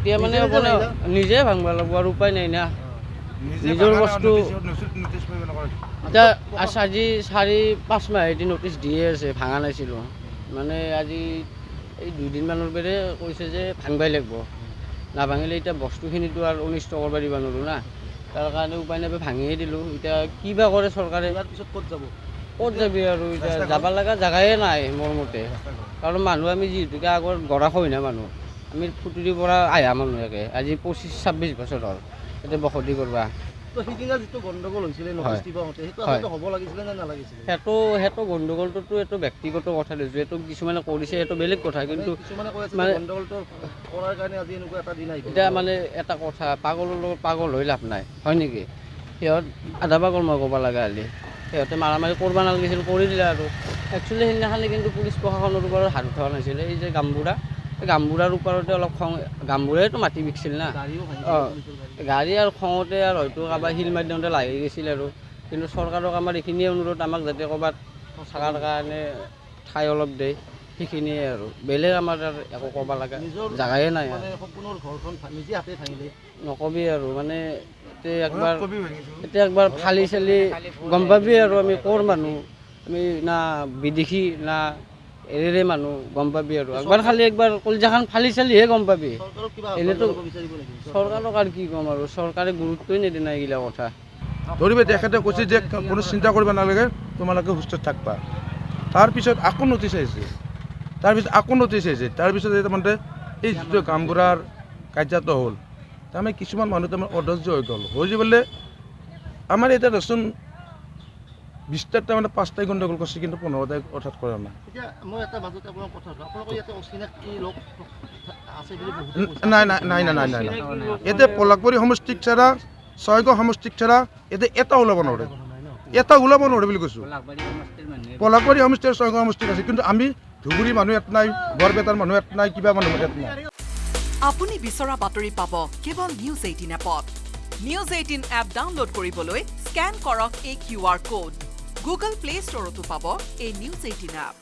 এতিয়া মানে নিজে ভাঙব লাগিব আৰু উপায় নাই না নিজৰ বস্তু এতিয়া আজি 4-5 মাহ এদিন নটিচ দিয়ে আছে ভাঙা নাছিলোঁ মানে আজি এই 2 দিনমানৰ পৰা কৈছে যে ভাঙবাই লাগিব নাভাঙিলে এতিয়া বস্তুখিনিতো আৰু অনিষ্ট কৰিব দিব নোৱাৰোঁ না তাৰ কাৰণে উপায় নাপাই ভাঙিয়ে দিলোঁ এতিয়া কিবা কৰে চৰকাৰে ইয়াৰ পিছত ক'ত যাবি আৰু এতিয়া যাব লগা জেগাই নাই মোৰ মতে কাৰণ মানুহ আমি যিহেতুকে আগৰ গৰাখহ না মানুহ আমি ফুটুৰিৰ পৰা আহা মানুহে আজি 25-26 বছৰ হ'ল এতিয়া বসতি কৰবা সিদিনা যিটো গণ্ডগোল হৈছিলে সেইটো হ'ব লাগিছিলে নে নালাগিছিলে সেইটো গণ্ডগোলটোতো এইটো ব্যক্তিগত কথা দিছোঁ এইটো কিছুমানে কৰিছে এইটো বেলেগ কথা কিন্তু কিছুমানে কৈ আছে গণ্ডগোলটো কৰাৰ কাৰণে আজি এনেকুৱা এটা দিন আহিব এতিয়া মানে এটা কথা পাগলৰ লগত পাগল হৈ লাভ নাই হয় নেকি সিহঁত আধা পাগল মই ক'ব লগা হ'লে সিহঁতে মাৰামাৰি কৰিব নালাগিছিল কৰি দিলে আৰু একচুৱেলি সেইদিনাখনি কিন্তু পুলিচ প্ৰশাসনৰ ওপৰত হাত উঠোৱা নাছিলে এই যে গামবুঢ়াৰ ওপৰতে অলপ খং গামবুঢ়াইতো মাটি বিকিছিল না গাড়ী আৰু খঙতে আৰু হয়তো কাৰোবাৰ শিল মাৰি দিওঁতে লাগি গৈছিল আৰু কিন্তু চৰকাৰক আমাৰ এইখিনিয়ে অনুৰোধ আমাক যাতে ক'ৰবাত থকাৰ কাৰণে ঠাই অলপ দিয়ে সেইখিনিয়ে আৰু বেলেগ আমাৰ একো ক'ব লগা জেগাই নাই নকবি আৰু মানে এতিয়া একবাৰ ফালি চালি গম পাবি আৰু আমি ক'ৰ মানুহ আমি না বিদেশী না এৰেৰে মানুহ গম পাবি আৰু একবাৰ কলিজাখন ফালি চালিহে গম পাবি এনেতো চৰকাৰক আৰু কি ক'ম আৰু চৰকাৰে গুৰুত্বই নিদিয়ে না এইগিলা কথা ধৰিবে তেখেতে কৈছে যে কোনো চিন্তা কৰিব নালাগে তোমালোকে সুস্থ থাকবা তাৰপিছত আকৌ নটিচ আহিছে তাৰপিছত তাৰমানে এই যিটো গামবুঢ়াৰ কাৰ্যটো হ'ল তাৰমানে কিছুমান মানুহ তাৰমানে অধৈৰ্য হৈ গ'ল হৈ যাবলৈ আমাৰ এতিয়া দেচোন 20টাত তাৰমানে 5টাই গণ্ডগোল কৰিছে কিন্তু 15টাই অৰ্থাৎ কৰা নাই নাই এতিয়া পলাকবাৰী সমষ্টিক ছাড়া 6 গাঁও সমষ্টিক ছাড়া এতিয়া এটা ওলাব নোৱাৰে বুলি কৈছোঁ পলাকবাৰী সমষ্টিৰ 6 গাঁও সমষ্টিক আছে কিন্তু আমি ধুবুৰী মানুহ ইয়াত নাই বৰপেটাৰ মানুহ ইয়াত নাই কিবা মানুহ ইয়াত নাই আপুনি বিচৰা বাতৰি পাব কেৱল নিউজ 18 এপত নিউজ 18 এপ ডাউনলোড কৰিবলৈ স্কেন কৰক এই QR কোড গুগল প্লে ষ্টৰতো পাব এই নিউজ 18 এপ